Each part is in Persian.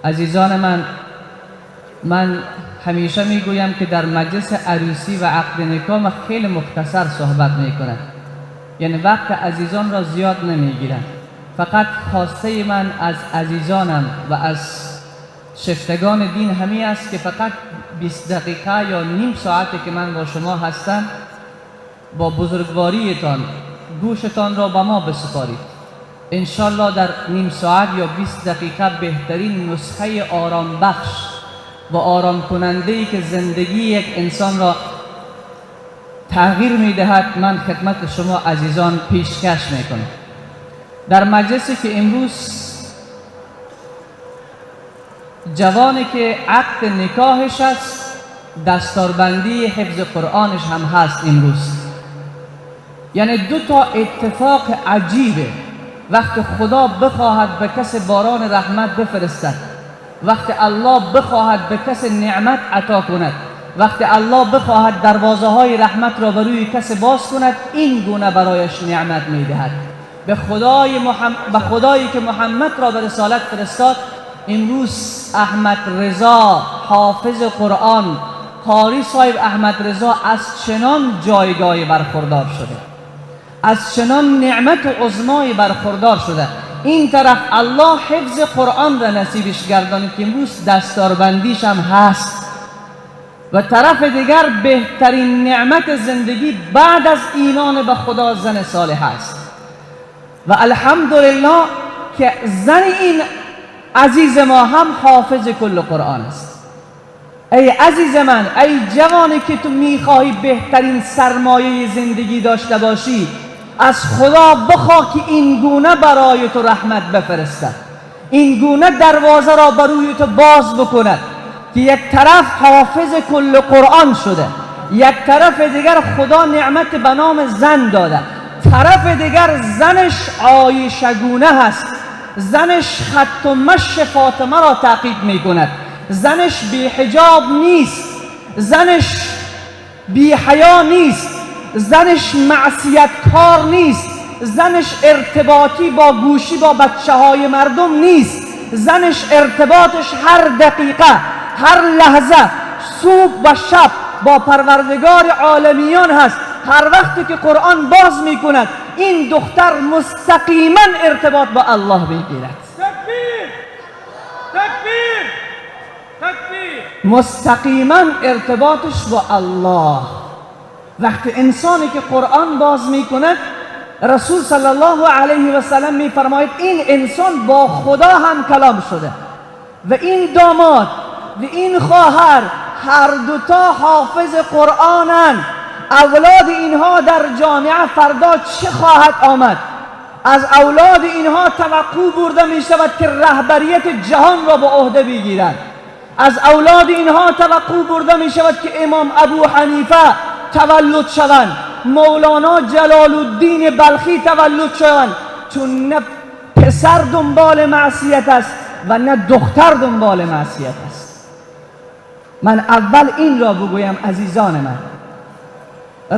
عزیزان من همیشه میگویم که در مجلس عروسی و عقد نکاح خیلی مختصر صحبت میکنم، یعنی وقت عزیزان را زیاد نمیگیرم. فقط خواسته من از عزیزانم و از شفتگان دین همی است که فقط 20 دقیقه یا نیم ساعتی که من با شما هستم با بزرگواریتان گوشتان را به ما بسپارید. انشالله در نیم ساعت یا 20 دقیقه بهترین نسخه آرام بخش و آرام کننده ای که زندگی یک انسان را تغییر میدهد من خدمت شما عزیزان پیشکش میکنم. در مجلسی که امروز جوانی که عقد نکاحش است، دستاربندی حفظ قرآنش هم هست امروز. یعنی دو تا اتفاق عجیبه. وقت خدا بخواهد به کس باران رحمت بفرستد، وقت الله بخواهد به کس نعمت عطا کند، وقت الله بخواهد دروازه های رحمت را بر روی کس باز کند، این گونه برایش نعمت میدهد. به خدایی که محمد را به رسالت فرستاد، امروز احمد رضا حافظ قرآن قاری صاحب احمد رضا از چنان جایگاه برخوردار شده، از چنان نعمت و عظمای برخوردار شده. این طرف الله حفظ قرآن را نصیبش گردانید که امروز دستاربندیش هم هست، و طرف دیگر بهترین نعمت زندگی بعد از ایمان به خدا زن صالح است. و الحمدلله که زن این عزیز ما هم حافظ کل قرآن است. ای عزیز من، ای جوانی که تو میخواهی بهترین سرمایه زندگی داشته باشی، از خدا بخواه که این گونه برای تو رحمت بفرستد، این گونه دروازه را بروی تو باز بکند که یک طرف حافظ کل قرآن شده، یک طرف دیگر خدا نعمت به نام زن داده، طرف دیگر زنش عایشگونه هست، زنش خط و مشی فاطمه را تعقیب می کند، زنش بی حجاب نیست، زنش بی حیا نیست، زنش معصیت کار نیست، زنش ارتباطی با گوشی با بچه های مردم نیست، زنش ارتباطش هر دقیقه هر لحظه صبح و شب با پروردگار عالمیان هست. هر وقتی که قرآن باز می کند این دختر مستقیما ارتباط با الله میگیرد. تکبیر تکبیر تکبیر. مستقیما ارتباطش با الله. وقتی انسانی که قرآن باز می کند، رسول صلی الله علیه و سلم می فرماید این انسان با خدا هم کلام شده، و این داماد و این خواهر هر دوتا حافظ قرآنن. اولاد اینها در جامعه فردا چه خواهد آمد؟ از اولاد اینها توقع برده می شود که رهبریت جهان را به عهده بگیرند. از اولاد اینها توقع برده می شود که امام ابو حنیفه تولد شوند، مولانا جلال الدین بلخی تولد شوند، چون نه پسر دنبال معصیت است و نه دختر دنبال معصیت است. من اول این را بگویم عزیزان من،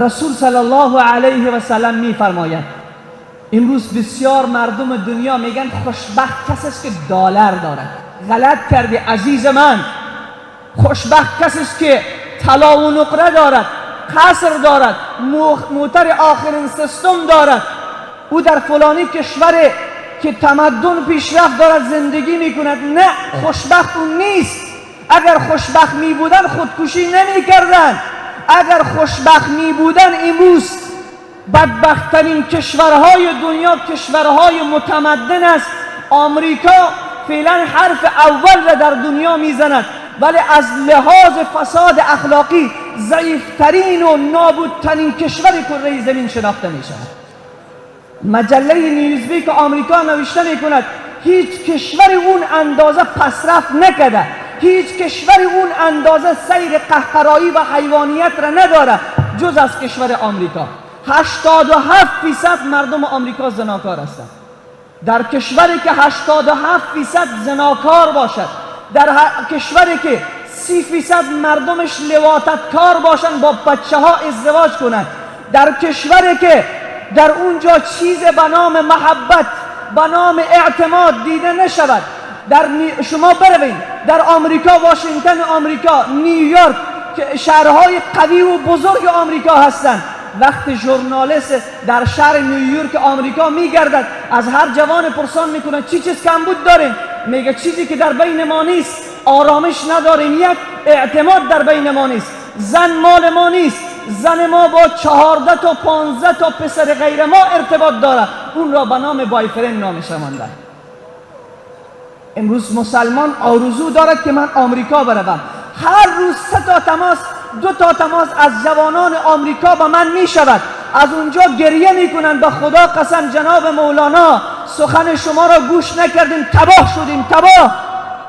رسول صلی الله علیه و سلم می فرماید امروز بسیار مردم دنیا میگن خوشبخت کسی است که دلار دارد. غلط کردی عزیز من. خوشبخت کسی است که طلا و نقره دارد، قصر دارد، موتر آخرین سیستم دارد. او در فلانی کشور که تمدن پیشرفت دارد زندگی میکند. نه، خوشبخت اون نیست. اگر خوشبخت می بودن خودکشی نمی کردن. اگر خوشبخت می بودن امروز بدبختترین کشورهای دنیا کشورهای متمدن است. آمریکا فعلا حرف اول را در دنیا میزند، ولی از لحاظ فساد اخلاقی ضعیفترین و نابودترین کشور کره زمین شناخته می شود. مجله نیوزویک آمریکا نوشته می کند هیچ کشور اون اندازه پسرفت نکرده، هیچ کشور اون اندازه سیر قهقرایی و حیوانیت را نداره جز از کشور آمریکا. 87% مردم آمریکا زناکار هستند. در کشوری که 87% زناکار باشد، در کشوری که 30% مردمش لواطتکار باشند، با بچه ها ازدواج کنند، در کشوری که در اونجا چیز به نام محبت، به نام اعتماد دیده نشود، شما بروید در آمریکا، واشنگتن آمریکا، نیویورک که شهرهای قوی و بزرگ آمریکا هستند، وقتی ژورنالیست در شهر نیویورک آمریکا میگردد از هر جوان پرسان میکنه چی چیز کمبود داریم، میگه چیزی که در بین ما نیست، آرامش نداریم، یک اعتماد در بین ما نیست، زن مال ما نیست، زن ما با 14 تا 15 تا پسر غیر ما ارتباط داره، اون را به نام بایفرند نامش مانده. امروز مسلمان آرزو دارد که من آمریکا بروم، هر روز 3 تا تماس 2 تا تماس از جوانان آمریکا به من می شود، از اونجا گریه می کنند به خدا قسم جناب مولانا سخن شما را گوش نکردیم، تباه شدیم، تباه،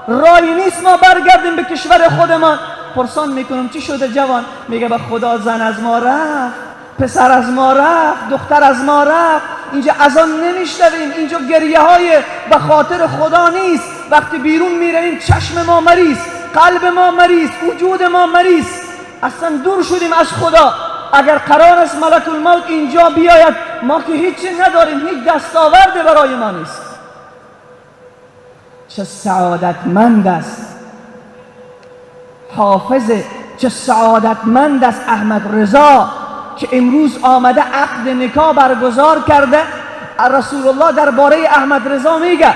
رای نیست ما برگردیم به کشور خودمان. پرسان میکنم چی شده جوان؟ میگه به خدا زن از ما رفت، پسر از ما رفت، دختر از ما رفت، اینجا اذان نمیشنویم، اینجا گریه های به خاطر خدا نیست، وقتی بیرون میریم چشم ما مریض، قلب ما مریض، وجود ما مریض، اصلا دور شدیم از خدا. اگر قرار است ملک الموت اینجا بیاید، ما که هیچی نداریم، هیچ دستاورد برای ما نیست. چه سعادتمند است حافظ، چه سعادتمند است احمد رضا که امروز آمده عقد نکاح برگزار کرده. رسول الله درباره احمد رضا میگه،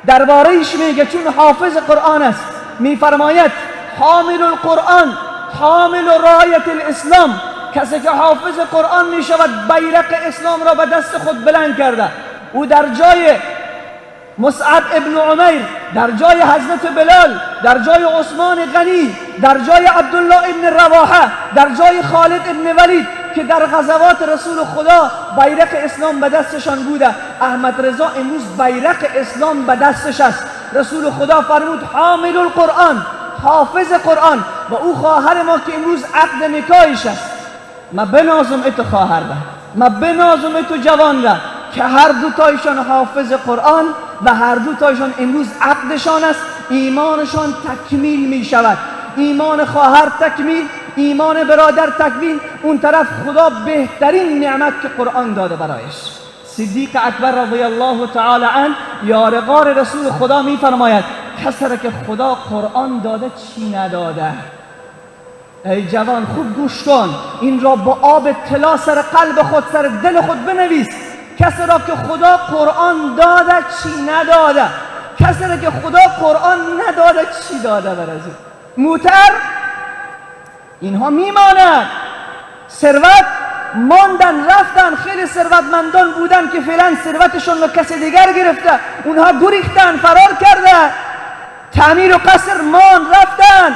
دربارهش میگه چون حافظ قرآن است، میفرماید حامل القرآن حامل رایت الاسلام، کسی که حافظ قرآن میشود بیرق اسلام را به دست خود بلند کرده. او در جای مصعب ابن عمیر، در جای حضرت بلال، در جای عثمان غنی، در جای عبدالله ابن رواحه، در جای خالد ابن ولید که در غزوات رسول خدا بیرق اسلام به دستشان بوده، احمد رضا امروز بیرق اسلام به دستش است. رسول خدا فرمود حامل القرآن، حافظ قرآن، و او خواهر ما که امروز عقد نکاحش است. ما بنازم اتو خواهر ده، ما بنازم اتو جوان ده که هر دو تایشان حافظ قرآن و هر دو تایشان امروز عقدشان است، ایمانشان تکمیل می شود، ایمان خواهر تکمیل، ایمان برادر تکمیل. اون طرف خدا بهترین نعمت که قرآن داده برایش. صدیق اکبر رضی الله تعالی عنه یارغار رسول خدا می فرماید کسی را که خدا قرآن داده چی نداده. ای جوان خوب گوش کن، این را با آب طلا سر قلب خود، سر دل خود بنویس. کسی را که خدا قرآن داده چی نداده، کسی را که خدا قرآن نداده چی داده برازی. موتر اینها میمانند، ثروت ماندن رفتن، خیلی ثروتمندان بودن که فعلا ثروتشون رو کسی دیگر گرفته، اونها گریختن، فرار کردن، تعمیر و قصر مان رفتن،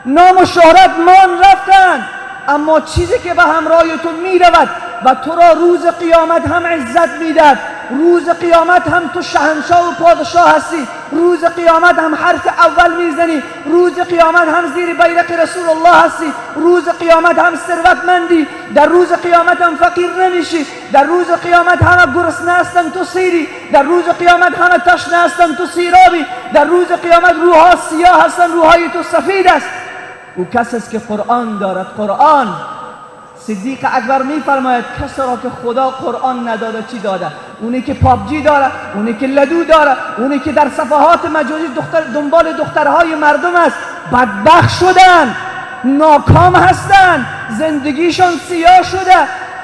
نام و شهرت مان رفتن، اما چیزی که به همراه تو میرود و تو را روز قیامت هم عزت میدهد، روز قیامت هم تو شهنشاه و پادشاه هستی، روز قیامت هم حرف اول میزنی، روز قیامت هم زیر بیرق رسول الله هستی، روز قیامت هم ثروتمندی، در روز قیامت هم فقیر نمیشی، در روز قیامت همه گرسنه هستن تو سیری، در روز قیامت همه تشنه هستن تو سیرابی، در روز قیامت روحها سیاه هستن، روحهای تو سفید است. او کسی است که قرآن دارد. قرآن، صدیق اکبر میفرماید کسی را که خدا قرآن نداده چی داده؟ اونی که پابجی داره، اونی که لدو داره، اونی که در صفحات مجازی دنبال دخترهای مردم است، بدبخت شدن، ناکام هستن، زندگیشان سیاه شده،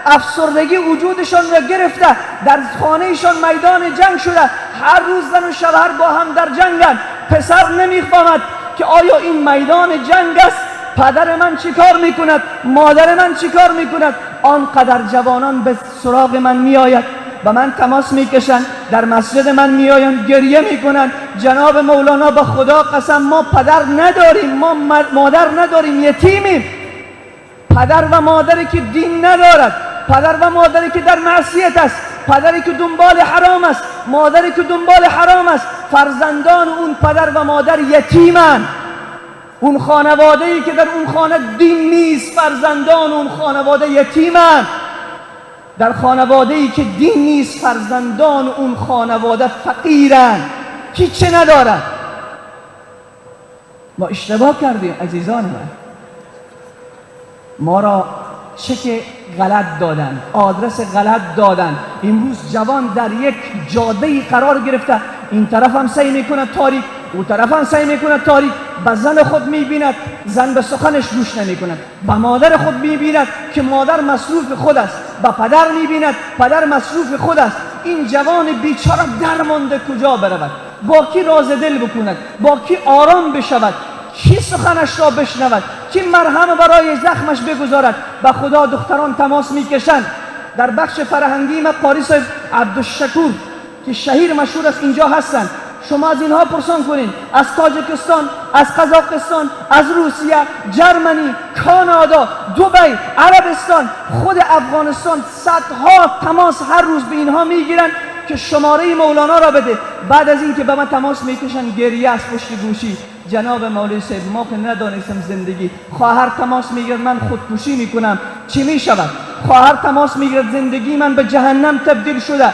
افسردگی وجودشان را گرفته، در خانهشان میدان جنگ شده، هر روز زن و شوهر با هم در جنگن. پسر نمیفهمد که آیا این میدان جنگ است، پدر من چی کار میکند، مادر من چی کار میکند. آنقدر جوانان به سراغ من میآید، به من تماس میکشند، در مسجد من میآیند، گریه میکنند جناب مولانا به خدا قسم ما پدر نداریم، ما مادر نداریم، یتیمیم. پدر و مادری که دین ندارد، پدر و مادری که در معصیت است، پدری که دنبال حرام است، مادری که دنبال حرام است، فرزندان اون پدر و مادر یتیمند. اون خانواده‌ای که در اون خانه دین نیست، فرزندان اون خانواده یتیمند. در خانواده‌ای که دین نیست، فرزندان اون خانواده فقیرند، هیچی ندارند. ما اشتباه کردیم عزیزان من، ما را چک غلط دادن، آدرس غلط دادن. امروز جوان در یک جاده‌ای قرار گرفته، این طرف هم سعی میکنه تاریک، او طرف هم سعی میکنه تاریک. به زن خود میبیند زن به سخنش گوش نمیکند، به مادر خود میبیند که مادر مصروف خود است، به پدر میبیند پدر مصروف خود است. این جوان بیچاره درمانده کجا برود؟ با کی راز دل بکند؟ با کی آرام بشود؟ کی سخنش را بشنود؟ کی مرهم برای زخمش بگذارد؟ به خدا دختران تماس میکشند. در بخش فرهنگی ما قاری صاحب عبدالشکور که شهیر مشهور است اینجا هستند، شما از اینها پرسان کنین، از تاجیکستان، از قزاقستان، از روسیه، جرمنی، کانادا، دبی، عربستان، خود افغانستان، صدها تماس هر روز به اینها میگیرن که شماره مولانا را بده. بعد از اینکه به من تماس میکشن گریه از پشت گوشی، جناب مولوی صاحب ما که ندانستم زندگی. خواهر تماس میگیرد من خودکشی میکنم، چی میشود؟ خواهر تماس میگیرد زندگی من به جهنم تبدیل شده،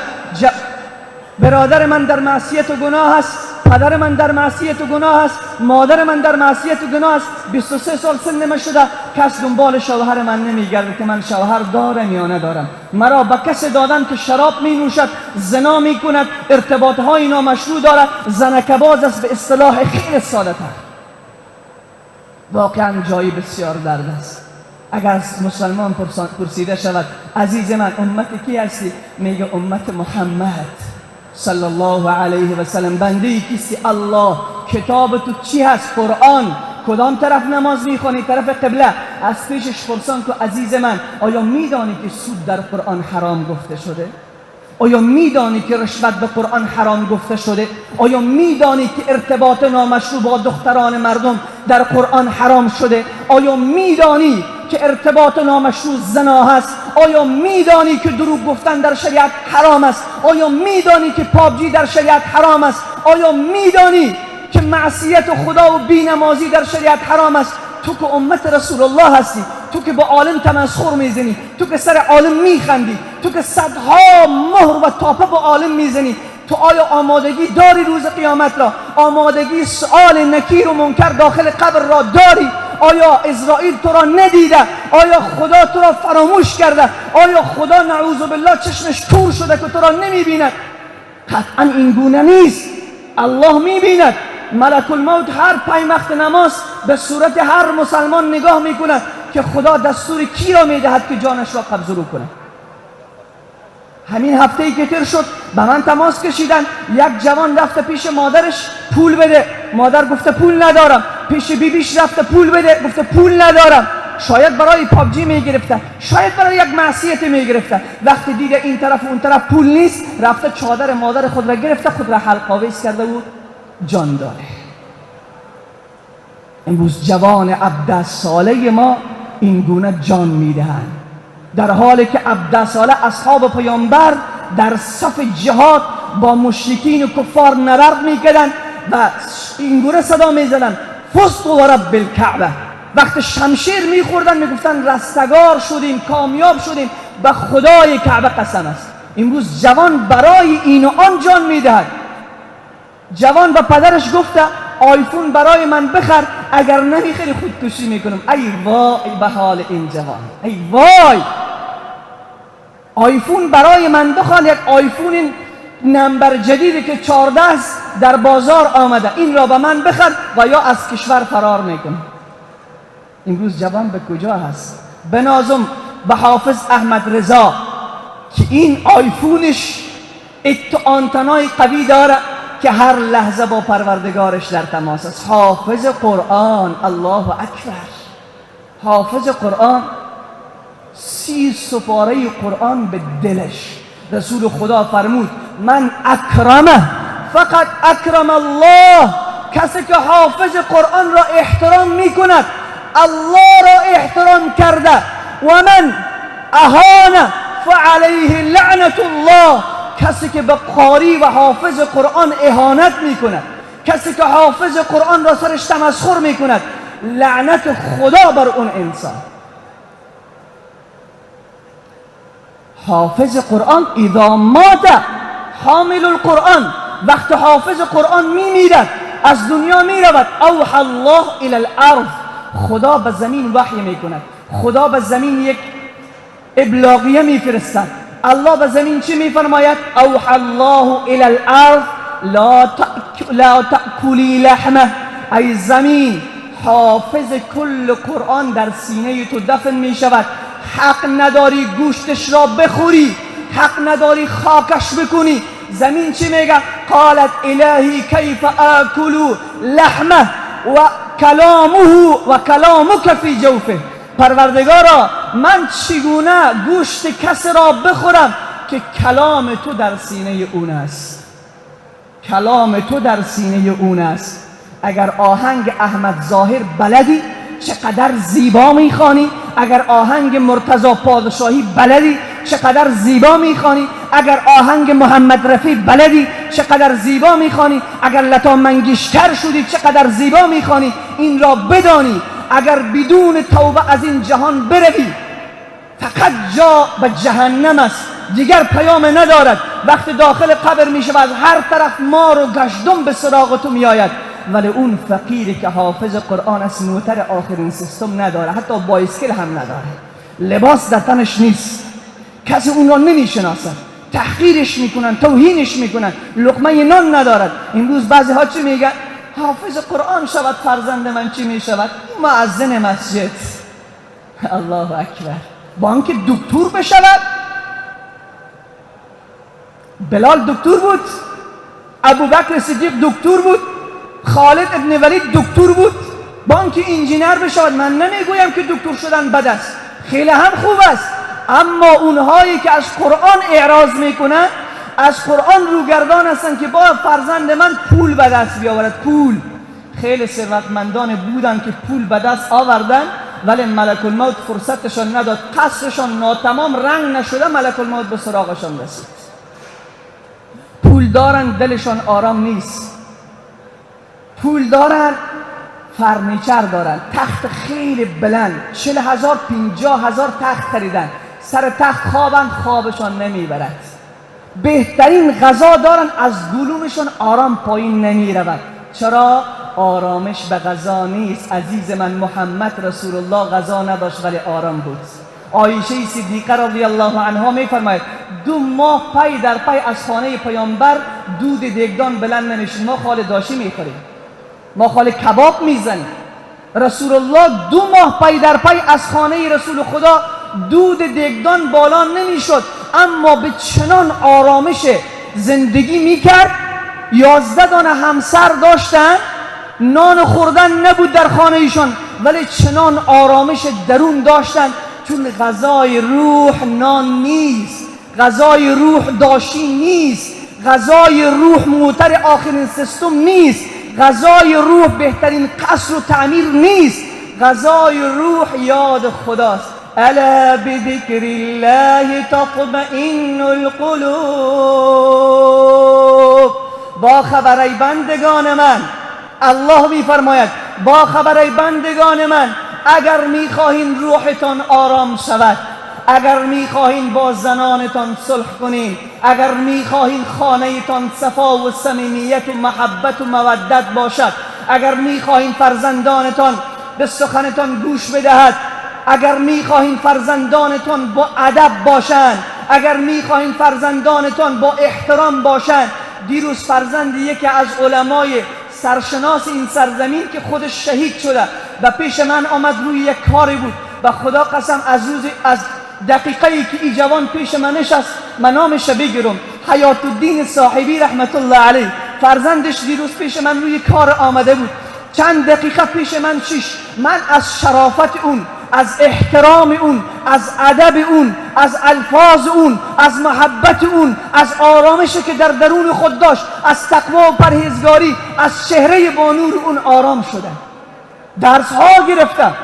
برادر من در معصیت و گناه است، پدر من در معصیت و گناه است، مادر من در معصیت و گناه است. 23 سال سن من شده، کس دنبال شوهر من نمیگرده که من شوهر دارم یا ندارم. مرا به کسی دادن که شراب می نوشد، زنا می کند، ارتباط های نامشروع دارد، زنکباز است به اصطلاح خیلی ساده تر. واقعا جایی بسیار درد است. اگر از مسلمان پرسیده شود عزیز من امت کی هستی؟ میگه امت محمد صلی الله علیه و سلم. بنده کیستی؟ الله. کتاب تو چی هست؟ قرآن. کدام طرف نماز میخوانی؟ طرف قبله. از پیشش پرسان که عزیز من آیا میدانی که سود در قرآن حرام گفته شده؟ آیا میدانی که رشوت به قرآن حرام گفته شده؟ آیا میدانی که ارتباط نامشروع با دختران مردم در قرآن حرام شده؟ آیا میدانی که ارتباط نامشروع زنا هست؟ آیا میدانی که دروغ گفتن در شریعت حرام است؟ آیا میدانی که پابجی در شریعت حرام است؟ آیا میدانی که معصیت خدا و بینمازی در شریعت حرام است؟ تو که امت رسول الله هستی، تو که با عالم تمسخر میزنی، تو که سر عالم میخندی، تو که صدها مهر و تاپه با عالم میزنی، تو آیا آمادگی داری روز قیامت را؟ آمادگی سؤال نکیر و منکر داخل قبر را داری؟ آیا اسرائیل تو را ندیده؟ آیا خدا تو را فراموش کرده؟ آیا خدا نعوذ بالله چشمش کور شده که تو را نمیبیند؟ قطعا این گونه نیست. الله میبیند. ملک الموت هر 5 وقت نماز به صورت هر مسلمان نگاه میکند که خدا دستور کی را میدهد که جانش را قبض رو کنه. همین هفته ای که تر شد به من تماس کشیدن، یک جوان رفته پیش مادرش پول بده، مادر گفته پول ندارم. پیش بیبیش رفته پول بده، گفته پول ندارم. شاید برای پابجی میگرفته، شاید برای یک معصیت میگرفته. وقتی دیده این طرف و اون طرف پول نیست، رفته چادر مادر خود را گرفته، خود را حلق آویز کرده و جان داره. امروز جوان 17 ساله ما این گونه جان میدهند، در حالی که 17 ساله اصحاب پیامبر در صف جهاد با مشرکین و کفار نبرد میکردن و این گونه صدا میزدن فزت و رب الکعبه. وقت شمشیر میخوردن میگفتن رستگار شدیم، کامیاب شدیم، به خدای کعبه قسم است. امروز جوان برای این و آن جان میدهد. جوان به پدرش گفته آیفون برای من بخر، اگر نمیخری خودکشی میکنم. ای وای به حال این جوان، ای وای. آیفون برای من بخوان، یک آیفون نمبر جدیدی که 14 در بازار آمده، این را به من بخر و یا از کشور فرار میکنم. امروز جوان به کجا هست؟ بنازم به حافظ احمد رضا که این آیفونش آنتنای قوی داره که هر لحظه با پروردگارش در تماس است. حافظ قرآن، الله اکبر. حافظ قرآن 30 سپاره قرآن به دلش. رسول خدا فرمود من اکرمه فقط اکرم الله. کسی که حافظ قرآن را احترام می کند الله را احترام کرده. و من اهانه فعلیه لعنت الله. کسی که به قاری و حافظ قرآن اهانت می کند، کسی که حافظ قرآن را سرش تمسخر می کند، لعنت خدا بر اون انسان. حافظ قرآن اذا مات حامل القرآن، وقت حافظ قرآن می میرد، از دنیا می رود، اوحى الله الى الارض. خدا به زمین وحی می کند، خدا به زمین یک ابلاغیه می فرستد. الله به زمین چی می فرماید؟ اوحى الله الى الارض لا تأکلی لحمه، ای زمین حافظ کل قرآن در سینه تو دفن می شود، حق نداری گوشتش را بخوری، حق نداری خاکش بکنی. زمین چی میگه؟ قالت الهی کیف آکل لحمه و کلامک فی جوفه. پروردگارا من چگونه گوشت کسی را بخورم که کلام تو در سینه اون است، کلام تو در سینه اون است. اگر آهنگ احمد ظاهر بلدی چقدر زیبا میخوانی، اگر آهنگ مرتضی پادشاهی بلدی چقدر زیبا میخوانی، اگر آهنگ محمد رفیع بلدی چقدر زیبا میخوانی، اگر لتا منگشتر شدی چقدر زیبا میخوانی. این را بدانی اگر بدون توبه از این جهان بروی فقط جا به جهنم است، دیگر پیام ندارد. وقت داخل قبر میشه و از هر طرف مار و گشتم به سراغ تو میآید، ولی اون فقیری که حافظ قرآن است موتر آخرین سیستم نداره، حتی بایسکل هم نداره، لباس در تنش نیست، کسی اون را نمیشناسد، تحقیرش میکنن، توهینش میکنن، لقمه نان ندارد. امروز بعضی ها چی میگن؟ حافظ قرآن شود فرزند من چی میشود؟ مؤذن مسجد. الله اکبر. با آنکه دکتر بشود. بلال دکتر بود، ابوبکر صدیق دکتر بود، خالد ابن ولید دکتر بود. با آنکه انجینر بشود، من نمیگویم که دکتر شدن بد است، خیلی هم خوب است، اما اونهایی که از قرآن اعراض میکنن، از قرآن روگردان هستن که با فرزند من پول به دست بیاورد. پول. خیلی ثروتمندان بودن که پول به دست آوردن ولی ملک الموت فرصتشان نداد، قصرشان ناتمام رنگ نشده ملک الموت به سراغشان رسید. پول دارن دلشان آرام نیست، پول دارن فرنیچر دارن، تخت خیلی بلند، 40,000 50,000 تخت خریدن، سر تخت خوابن، خوابشان نمیبرد. بهترین غذا دارن، از گلومشون آرام پایین نمیرود. چرا؟ آرامش به غذا نیست عزیز من. محمد رسول الله غذا نداشت ولی آرام بود. عایشه صدیقه رضی الله عنها میفرماید 2 ماه پای در پای از خانه پیامبر دود دیگدان بلند نمیشد. ما خال داشی میخوریم، ما خال کباب میزنیم. رسول الله 2 ماه پای در پای از خانه رسول خدا دود دیگدان بالا نمیشد، اما به چنان آرامش زندگی میکرد. 11 دانه همسر داشتن، نان خوردن نبود در خانه ایشان، ولی چنان آرامش درون داشتن، چون غذای روح نان نیست، غذای روح داشی نیست، غذای روح موتر آخرین سیستم نیست، غذای روح بهترین قصر و تعمیر نیست، غذای روح یاد خداست. الا بذکر الله تطمئن القلوب. با خبر ای بندگان من، الله میفرماید با خبر ای بندگان من، اگر میخواهین روحتان آرام شود، اگر میخواهین با زنانتان صلح کنین، اگر میخواهین خانهتان صفا و صمیمیت و محبت و مودت باشد، اگر میخواهین فرزندانتان به سخنتان گوش بدهد، اگر میخواهین فرزندانتان با ادب باشند، اگر میخواهین فرزندانتان با احترام باشند. دیروز فرزند یکی از علمای سرشناس این سرزمین که خودش شهید شده و پیش من آمد، روی یک کاری بود و خدا قسم از دقیقه‌ای که این جوان پیش من نشست، من نامش بگیرم، حیات الدین صاحبی رحمت الله علیه، فرزندش دیروز پیش من روی کار آمده بود. چند دقیقه پیش من من از شرافت اون، از احترام اون، از ادب اون، از الفاظ اون، از محبت اون، از آرامشی که در درون خود داشت، از تقوا و پرهیزگاری، از چهره با نور اون آرام شدم، درس ها گرفتم.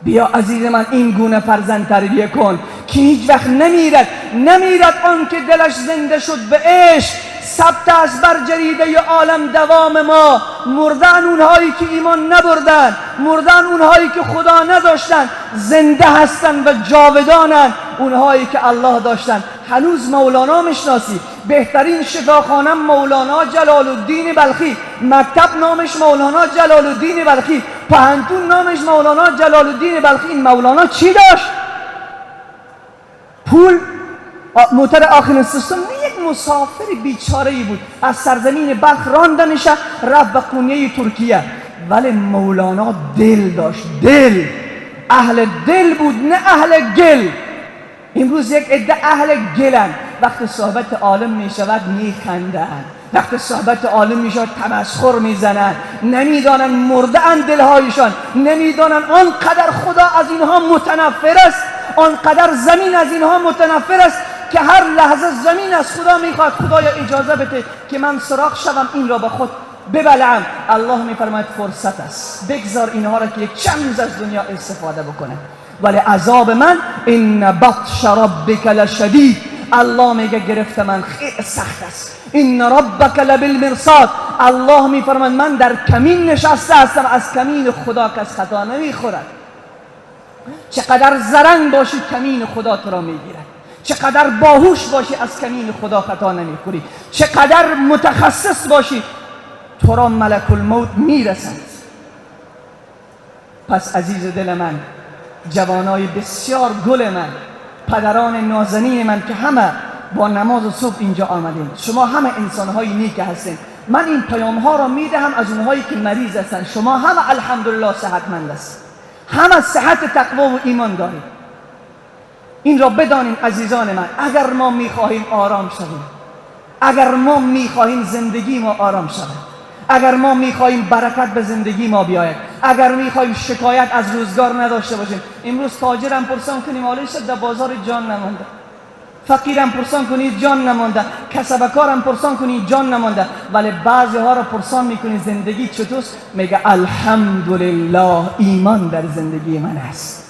بیا عزیز من این گونه فرزند تربیه کن که هیچ وقت نمیرد آن که دلش زنده شد به عشق. ثبت از بر جریده عالم دوام ما، مردن اونهایی که ایمان نبردن، مردن اونهایی که خدا نداشتن، زنده هستن و جاودانن اونهایی که الله داشتن. هنوز مولانا میشناسی؟ بهترین شفاخانه مولانا جلال الدین بلخی، مکتب نامش مولانا جلال الدین بلخی، پهنتون نامش مولانا جلال الدین بلخی. این مولانا چی داشت؟ پول، موتر آخرین سیستم. یک مسافر بیچاره‌ای بود، از سرزمین بلخ راندنش رفت به قونیه ترکیه، ولی مولانا دل داشت، دل، اهل دل بود نه اهل گل. امروز یک عده اهل گلن، وقتی صحبت عالم می شود می خندند، وقتی صحبت عالم می شود تمسخر می زنند، نمیدانن مرده اند دلهایشان، نمیدانن آنقدر خدا از اینها متنفر است، آنقدر زمین از اینها متنفر است که هر لحظه زمین از خدا میخواد خدایا اجازه بده که من سراغ شوم این را به خود ببلعم. الله میفرماید فرصت است، بگذار اینها را که یک چند روز از دنیا استفاده بکنه، ولی عذاب من ان بطش ربک لشدید، الله میگه گرفت من خیلی سخت است. ان ربک لبالمرصاد، الله میفرماید من در کمین نشسته هستم، از کمین خدا کس خطا نمیخورد. چقدر زرنگ باشی کمین خدا تو را میگیرد، چقدر باهوش باشی از کمین خدا خطا نمیخوری، چقدر متخصص باشی تو را ملک الموت میرسد. پس عزیز دل من، جوانای بسیار گل من، پدران نازنین من که همه با نماز صبح اینجا آمدین، شما همه انسانهای نیک هستین. من این پیام ها را میدهم از اونهایی که مریض هستن، شما همه الحمدلله صحتمند است، همه صحت تقوا و ایمان دارید. این را بدانیم عزیزان من، اگر ما میخواهیم آرام شویم، اگر ما میخواهیم زندگی ما آرام شود، اگر ما میخواهیم برکت به زندگی ما بیاید، اگر میخواهیم شکایت از روزگار نداشته باشیم. امروز تاجرم پرسان کنیم حالش در بازار جان نمانده، فقیرم پرسان کنید جان نمانده، کسبکارم پرسان کنید جان نمانده، ولی بعضی ها را پرسان میکنید زندگی چطورست، میگه الحمدلله ایمان در زندگی من است،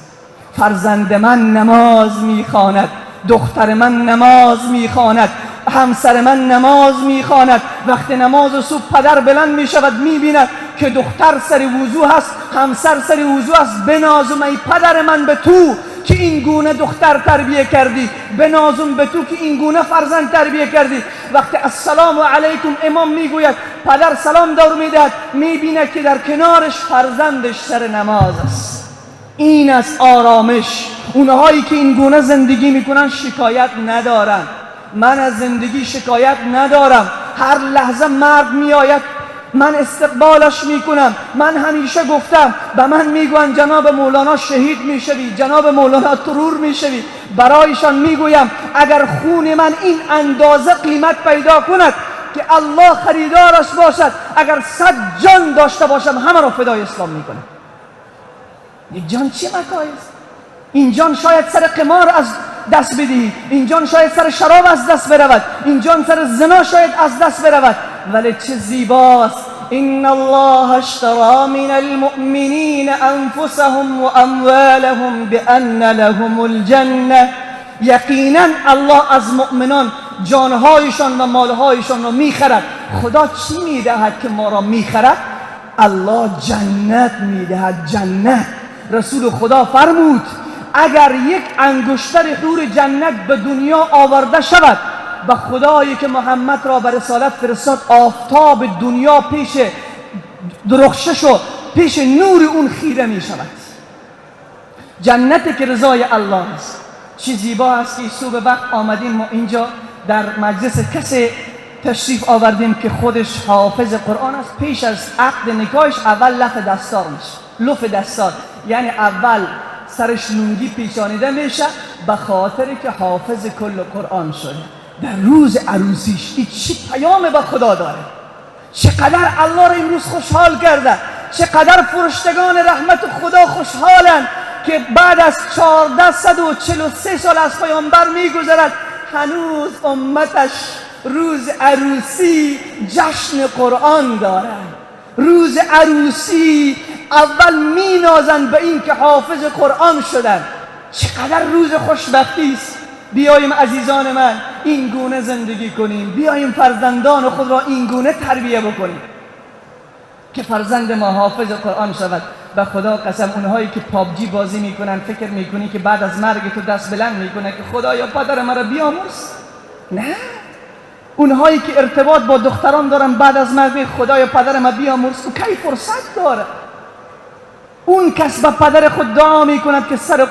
فرزند من نماز میخواند، دختر من نماز میخواند، همسر من نماز میخواند. وقتی نماز صبح پدر بلند میشود میبیند که دختر سر وضو هست، همسر سر وضو است، بنازم ای پدر من به تو که این گونه دختر تربیه کردی، بنازم به تو که این گونه فرزند تربیه کردی. وقتی السلام علیکم امام میگوید، پدر سلام دور میدهد، میبیند که در کنارش فرزندش سر نماز است. این است آرامش. اونهایی که این گونه زندگی میکنن شکایت ندارن. من از زندگی شکایت ندارم، هر لحظه مرد میآید من استقبالش میکنم. من همیشه گفتم، به من میگوین جناب مولانا شهید میشوی، جناب مولانا ترور میشوی، برایشان میگویم اگر خون من این اندازه قیمت پیدا کند که الله خریدارش باشد، اگر 100 جان داشته باشم همه را فدای اسلام میکنم. یک جان چه متاعی است؟ این جان شاید سر قمار از دست بدهی، این جان شاید سر شراب از دست برود، این جان سر زنا شاید از دست برود، ولی چه زیباست. ان الله اشترى من المؤمنین انفسهم و اموالهم بان لهم الجنه. یقینا الله از مؤمنان جانهایشان و مالهایشان را میخرد. خدا چی میدهد که ما را میخرد؟ الله جنت میدهد. جنت. رسول خدا فرمود اگر یک انگشتر حور جنت به دنیا آورده شود، به خدایی که محمد را به رسالت فرستاد، آفتاب دنیا پیش درخشش شد، پیش نور اون خیره می شود. جنت که رضای الله است. چه زیبا است که صبح وقت آمدیم ما اینجا در مجلس کسی تشریف آوردیم که خودش حافظ قرآن است. پیش از عقد نکاحش اول لف دستار، یعنی اول سرش لنگی پیچانیده میشه به خاطر که حافظ کل قرآن شده. در روز عروسیش این چه پیام به خدا داره؟ چقدر الله را امروز خوشحال کرده، چقدر فرشتگان رحمت خدا خوشحالند که بعد از 1443 سال از پیامبر میگذرد هنوز امتش روز عروسی جشن قرآن دارند. روز عروسی اول می نازند به این که حافظ قرآن شدن. چقدر روز خوشبختی است. بیاییم عزیزان من این گونه زندگی کنیم، بیاییم فرزندان خود را این گونه تربیه بکنیم که فرزند ما حافظ قرآن شود. به خدا قسم اونهایی که پابجی بازی میکنن فکر میکنی که بعد از مرگ تو دست بلند میکنه که خدایا پدر مرا بیامرز. نه، اونهایی که ارتباط با دختران دارن بعد از مرگ خدایا پدر ما بیامرز، او کی فرصت داره؟ اون کس به پدر خود دعا میکند که سر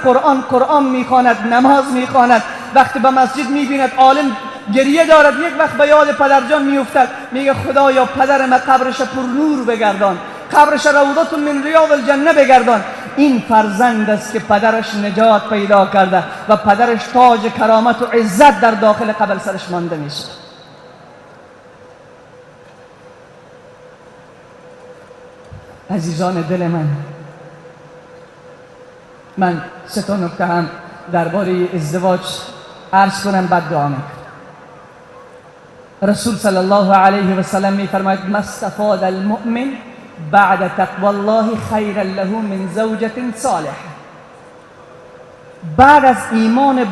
قرآن میخواند، نماز میخواند. وقتی به مسجد میبیند عالم گریه دارد، یک وقت به یاد پدرجان میافتد، میگه خدایا پدرم قبرش پر نور بگردان، قبرش روضة من ریاض الجنه بگردان. این فرزند است که پدرش نجات پیدا کرده و پدرش تاج کرامت و عزت در داخل قبر سرش مانده میشه. عزیزان دل من 3 نکته هم درباره ازدواج عرض کنم، بعد دعا میکنم. رسول صلی الله علیه و سلم میفرماید ما استفاد المؤمن بعد تقوى الله خیرا له من زوجة صالحه. بعد از ایمان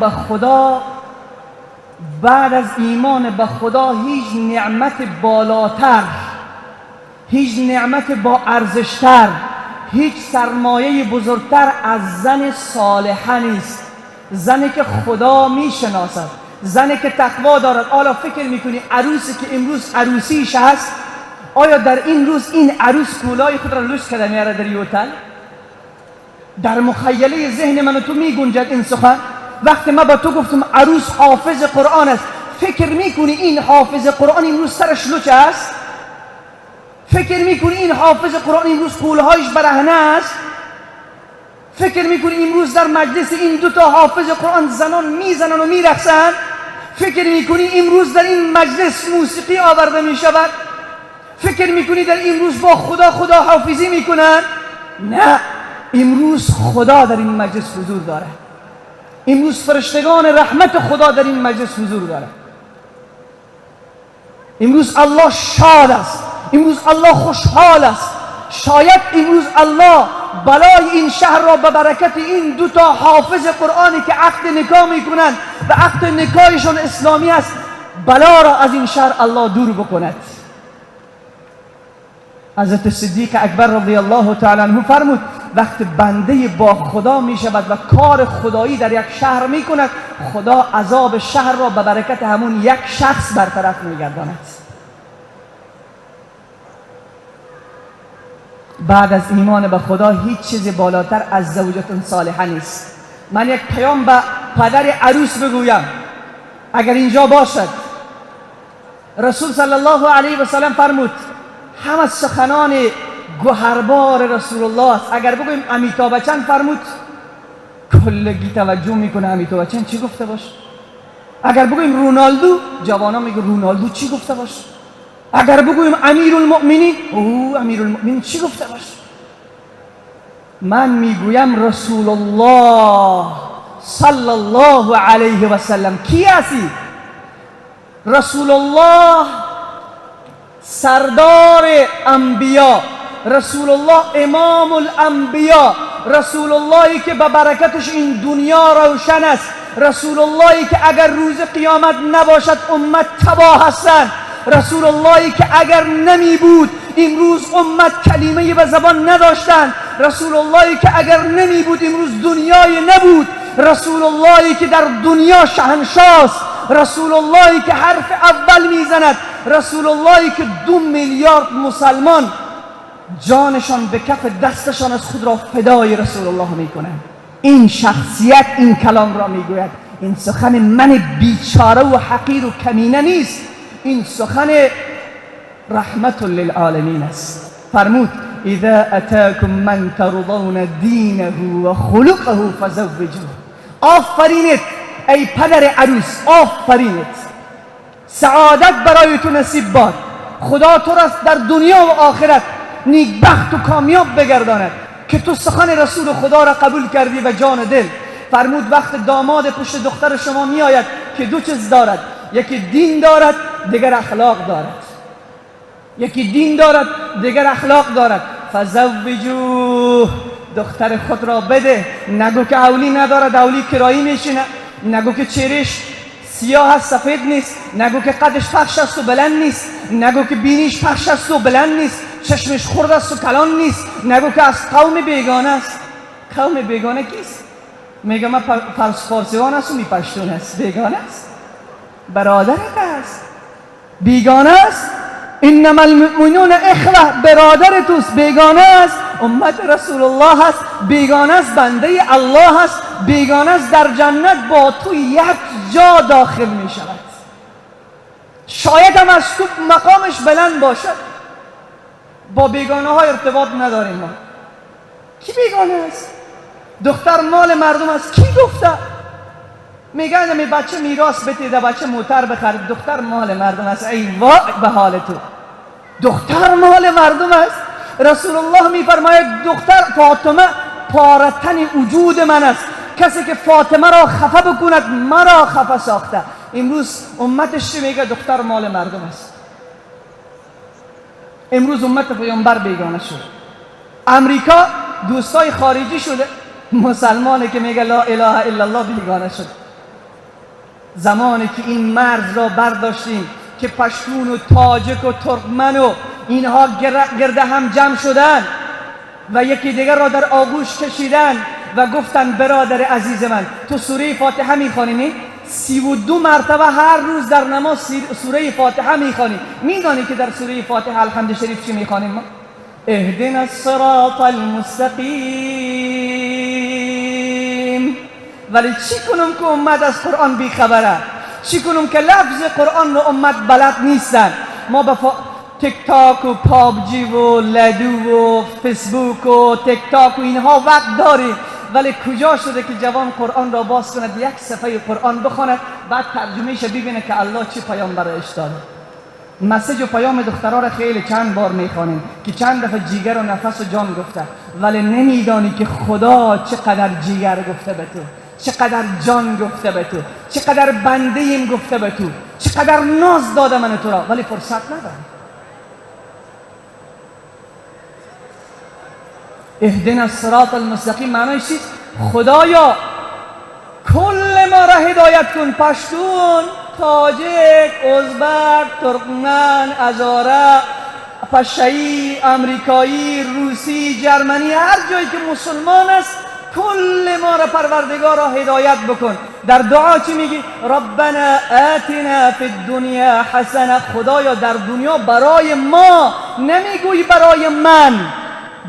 به خدا هیچ نعمت بالاتر، هیچ نعمت با ارزشتر، هیچ سرمایه بزرگتر از زن صالحه نیست. زنی که خدا میشناسد، زنی که تقوا دارد. حالا فکر میکنی عروسی که امروز عروسیش هست، آیا در این روز این عروس کولای خود را لوس کرده میاره در هتل؟ در مخیله ذهن من و تو میگنجد این سخن؟ وقتی من با تو گفتم عروس حافظ قرآن است، فکر میکنی این حافظ قرآن امروز سرش لوچ است؟ فکر میکنی این حافظ قرآن امروز کولهایش برهنه است؟ فکر میکنی امروز در مجلس این 2 حافظ قرآن زنان میزنن و میرقصن؟ فکر میکنی امروز در این مجلس موسیقی آورده میشود؟ فکر میکنی در این روز با خدا حافظی میکنن؟ نه، امروز خدا در این مجلس حضور داره. امروز فرشتگان رحمت خدا در این مجلس حضور داره. امروز الله شاد است، امروز الله خوشحال است. شاید امروز الله بلای این شهر را به برکت این 2 حافظ قرآنی که عقد نکاح میکنند و عقد نکاحشون اسلامی است، بلا را از این شهر الله دور بکند. حضرت صدیق اکبر رضی الله تعالی عنه فرمود وقت بنده با خدا می شود و کار خدایی در یک شهر می کند، خدا عذاب شهر را به برکت همون یک شخص برطرف می گرداند. بعد از ایمان به خدا هیچ چیز بالاتر از زوجة صالحه نیست. من یک پیام به پدر عروس بگویم اگر اینجا باشد. رسول صلی الله علیه و سلم فرمود همه سخنان گوهربار رسول الله است. اگر بگویم امیتاب بچن فرمود کلگی توجه میکنه امیتاب بچن چی گفته باش. اگر بگویم رونالدو جوانا میگه رونالدو چی گفته باش. اگر بگویم امیرالمؤمنین امیرالمؤمنین چی گفته باش. من میگویم رسول الله صلی الله علیه و سلم کی هستی؟ رسول الله سردار انبیا، رسول الله امام الانبیا، رسول اللهی که به برکتش این دنیا روشن است، رسول اللهی که اگر روز قیامت نباشد امت تباه هستند، رسول اللهی که اگر نمی بود امروز امت کلمه به زبان نداشتند، رسول اللهی که اگر نمی بود امروز دنیای نبود، رسول اللهی که در دنیا شهنشاه است، رسول اللهی که حرف اول میزند، رسول اللهی که 2 میلیارد مسلمان جانشان به کف دستشان از خود را فدای رسول الله میکنند. این شخصیت این کلام را میگوید. این سخن من بیچاره و حقیر و کمینه نیست، این سخن رحمت للعالمین است. فرمود اذا اتاکم من ترضون دینه و خلقه فزوجوه. آفرینت ای پدر عروس، آفرینت، سعادت برای تو نصیب باد. خدا تو را در دنیا و آخرت نیکبخت و کامیاب بگرداند که تو سخن رسول خدا را قبول کردی و جان دل. فرمود وقت داماد پشت دختر شما می آید که 2 چیز دارد، یکی دین دارد دیگر اخلاق دارد، یکی دین دارد دیگر اخلاق دارد. فزوجوه، دختر خود را بده. نگو که اولی ندارد، اولی کرایی میشینه. نگو که چهرش سیاه است سفید نیست. نگو که قدش پخش است و بلند نیست. نگو که بینیش پخش است و بلند نیست. چشمش خرد است و کلان نیست. نگو که از قوم بیگانه است. قوم بیگانه کیست؟ میگه من فارسیوان است و می پشتون است. بیگانه است، برادرت است. بیگانه است. انما المؤمنون اخوه، برادر توست. بیگانه است، امت رسول الله است. بیگانه است، بنده الله است. بیگانه است، در جنت با تو یک جا داخل می شود. شاید هم از تو مقامش بلند باشد. با بیگانه ها ارتباط نداریم ما. کی بیگانه است؟ دختر مال مردم است. کی گفته؟ میگن می بچه میراث بده، بچه موتر بخرید. دختر مال مردم است. ای وای به حال تو. دختر مال مردم است. رسول الله میفرماید دختر فاطمه پارتن وجود من است. کسی که فاطمه را خفه بکند مرا خفه ساخته. امروز امتش میگه دختر مال مردم است. امروز امت پیامبر بیگانه شد. امریکا دوستای خارجی شده، مسلمانی که میگه لا اله الا الله بیگانه شد. زمانی که این مرز را برداشتیم که پشتون و تاجک و ترکمن و اینها گرده هم جمع شدن و یکی دیگر را در آغوش کشیدن و گفتن برادر عزیز من تو سوره فاتحه میخوانی؟ 32 مرتبه هر روز در نماز سوره فاتحه میخوانی. میدانی که در سوره فاتحه الحمد شریف چی میخوانیم ما؟ اهدنا الصراط المستقیم. ولی چی کنم که امت از قرآن بیخبره؟ چی کنم که لفظ قرآن رو امت بلد نیستن؟ ما به تیک تاک و پابجی و لدو و فیسبوک و تیک تاک و اینها وقت داریم، ولی کجا شده که جوان قرآن را باز کند، یک صفحه قرآن بخواند، بعد ترجمهش ببینه که الله چی پیام برایش داده. مسیج و پیام دخترها را خیلی چند بار میخوانیم که چند دفعه جیگر و نفس و جان گفته، ولی نمیدانی که خدا چقدر جیگر گفته به تو، چقدر جان گفته به تو، چقدر بنده ایم گفته به تو، چقدر ناز داده من تو را، ولی فرصت نداری. اهدنا الصراط المستقیم معنیش چیست؟ خدایا کل ما را هدایت کن. پشتون، تاجک، ازبک، ترکمن، هزاره، پشه‌ای، امریکایی، روسی، جرمنی، هر جایی که مسلمان است کل ما را پروردگار را هدایت بکن. در دعا چی میگی؟ ربنا آتنا فی الدنیا حسنه. خدایا در دنیا برای ما، نمیگوی برای من،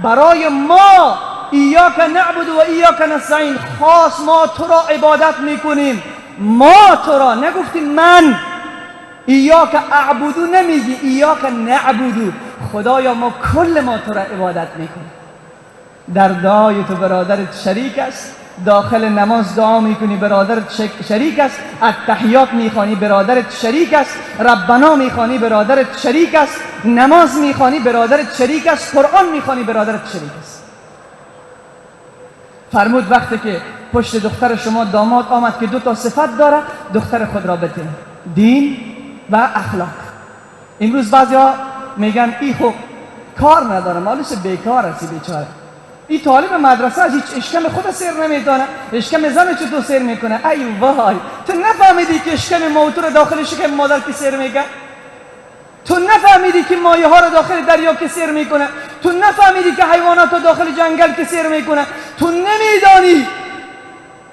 برای ما. ایاک نعبد و ایاک نستعین. خاص ما تو را عبادت میکنیم، ما تو را، نگفتیم من. ایاک اعبدو نمیگی، ایاک نعبدو. خدایا ما کل ما تو را عبادت میکنیم. در دعای تو برادرت شریک است، داخل نماز دعا میکنی برادرت شریک است، التحیات میخوانی برادرت شریک است، ربنا میخوانی برادرت شریک است، نماز میخوانی برادرت شریک است، قرآن میخوانی برادرت شریک است. فرمود وقتی که پشت دختر شما داماد آمد که 2 صفت داره، دختر خود را بده، دین و اخلاق. امروز بعضیا میگن ای خب کار نداره، مالش بیکار است بیچاره. این طالب مدرسه از هیچ اشکم خود سیر نمیتونه، اشکم زن چطور سیر میکنه؟ ای وای، تو نفهمیدی که اشکم موتور داخل شکم مادر کی سیر میکنه؟ تو نفهمیدی که مایه ها رو داخل دریا کی سیر میکنه؟ تو نفهمیدی که حیوانات رو داخل جنگل کی سیر میکنه؟ تو نمیدانی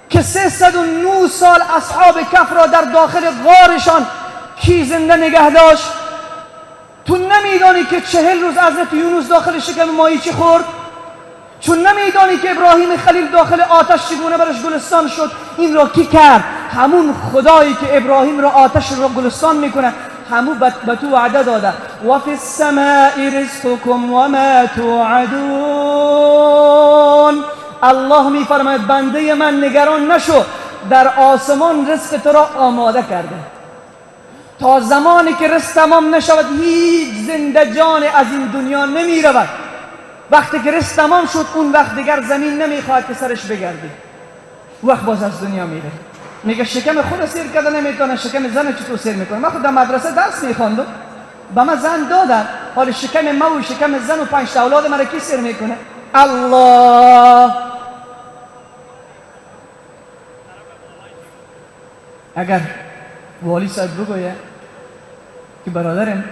که 309 سال اصحاب کهف را در داخل غارشان کی زنده نگه داشت؟ تو نمیدانی که 40 روز حضرت یونس داخل شکم ماهیچه خورد؟ چون نمیدانی که ابراهیم خلیل داخل آتش چگونه برش گلستان شد؟ این را کی کرد؟ همون خدایی که ابراهیم را آتش را گلستان میکنه، همون به تو وعده داده و فی السماء رزقکم و ما توعدون. الله میفرماید بنده من نگران نشو، در آسمان رزق تو را آماده کرده. تا زمانی که رزق تمام نشود هیچ زنده جان از این دنیا نمی رود. وقتی که رزق تمام شد اون وقت دیگر زمین نمیخواهد که سرش بگردی، وقت باز از دنیا میره. میگه شکم خود سیر کرده نمیتونه، شکم زن چطور سیر میکنه؟ من خود در مدرسه درس میخواندم، به من زن دادن، حالا شکم ما و شکم زن و 5 تا اولاد مرا کی سیر میکنه؟ الله. اگر والی صاحب بگویه که برادرم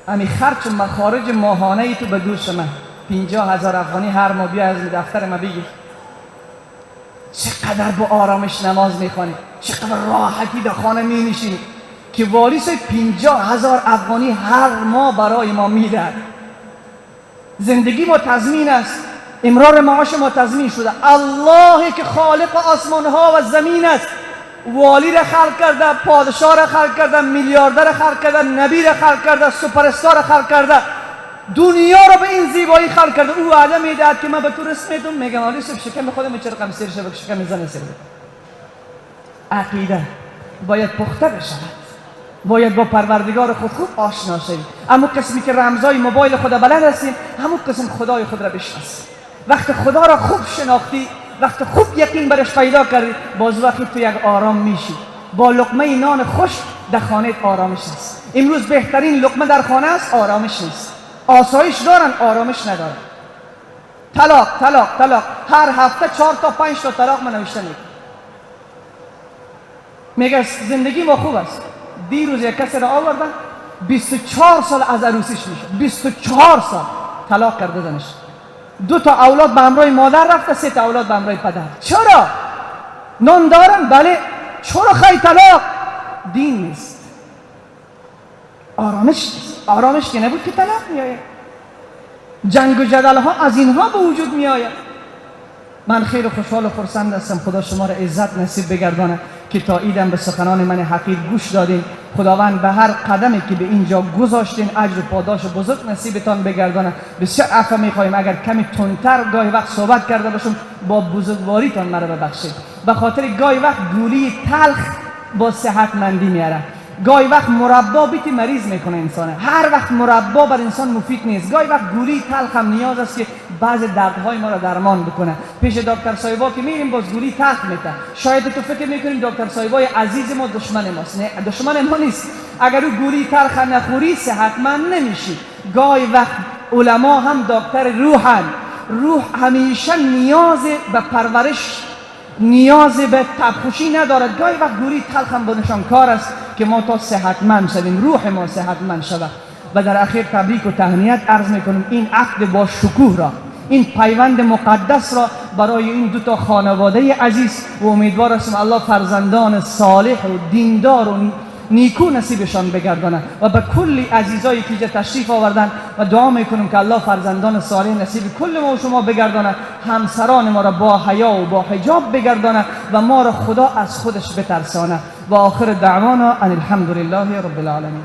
امی خرچ و مخارج ماهانه ای تو به دوست من 50,000 افغانی هر ماه بیا از دفتر ما بگیر، چقدر با آرامش نماز میخوانی، چقدر راحتی در خانه مینشینی که والی صاحب 50,000 افغانی هر ماه برای ما میدهد. زندگی ما تضمین است، امرار معاش ما تضمین شده. اللهی که خالق آسمان ها و زمین است والی را خلق کرده، پادشاه را خلق کرده، میلیاردر را خلق کرده، نبی را خلق کرده، سوپر استار را خلق کرده، دنیا را به این زیبایی خلق کرده. او وعده میدهد که من به تو رسم میدم، میگم آلی صبح شکم خودم چرقم سیر شد، شکم زن سیر بود. عقیده باید پخته بشود، باید با پروردگار خود خوب آشنا شویم. اما قسمی که رمزای موبایل خود بلد هستیم، همون قسم خدای خود را بشناسیم. وقت خدا را خوب شناختی، وقت خوب یقین برش پیدا کردی، باز وقتی تو یک آرام میشی. با لقمه نان خوش در خانه آرامش است. امروز بهترین لقمه در خانه است، آرامش نیست. آسایش دارن، آرامش ندارن. طلاق طلاق طلاق، هر هفته 4 تا 5 تا طلاق من نوشته میگه زندگی ما خوب است. دیروز یک کسی را آوردن 24 سال از عروسیش میشه، 24 سال طلاق کرده زنش. 2 تا اولاد به همراه مادر رفته، 3 تا اولاد به همراه پدر. چرا؟ نان دارن؟ بله. چرا خیلی طلاق؟ دین نیست، آرامش نیست. آرامش که نبود که طلاق میآید. جنگ و جدل ها از اینها به وجود میآید. من خیلی خوشحال و خرسند هستم. خدا شما را عزت نصیب بگردانه که تا ایدم به سخنان من حقیر گوش دادین. خداوند به هر قدمی که به اینجا گذاشتین اجر و پاداش بزرگ نصیبتان بگردانه. بسیار عفو میخوایم اگر کمی تندتر گاهی وقت صحبت کرده باشم، با بزرگواریتان مرا ببخشید. به خاطر گاهی وقت گولی تلخ با صحتمندی میاره. گاهی وقت مربا بیتی مریض میکنه انسانه. هر وقت مربا بر انسان مفید نیست. گاهی وقت گولی تلخ هم نیاز است که بعض دردهای ما را درمان بکنه. پیش دکتر صاحبا که میریم باز گولی تلخ میده. شاید تو فکر میکنیم دکتر صاحبای عزیز ما دشمن ماست. نه، دشمن ما نیست. اگر او گولی تلخ نخوری صحتمند نمیشی. گاهی وقت علما هم دکتر روحن. روح همیشه نیاز به پرورش، نیاز به تبخوشی ندارد. گاهی وقت گولی تلخ هم بنشان کار است که ما تا صحتمند شویم، روح ما صحتمند شود. و در اخیر تبریک و تهنیت عرض میکنم این عقد با شکوه را، این پیوند مقدس را برای این 2 تا خانواده عزیز و امیدوار هستم الله فرزندان صالح و دیندار و نیکو نصیبشان بگردانه و به کلی عزیزایی که اینجا تشریف آوردن و دعا میکنم که الله فرزندان صالح نصیب کل ما و شما بگردانه، همسران ما را با حیا و با حجاب بگردانه و ما را خدا از خودش بترسانه. و آخر دعوانا ان الحمد لله رب العالمین.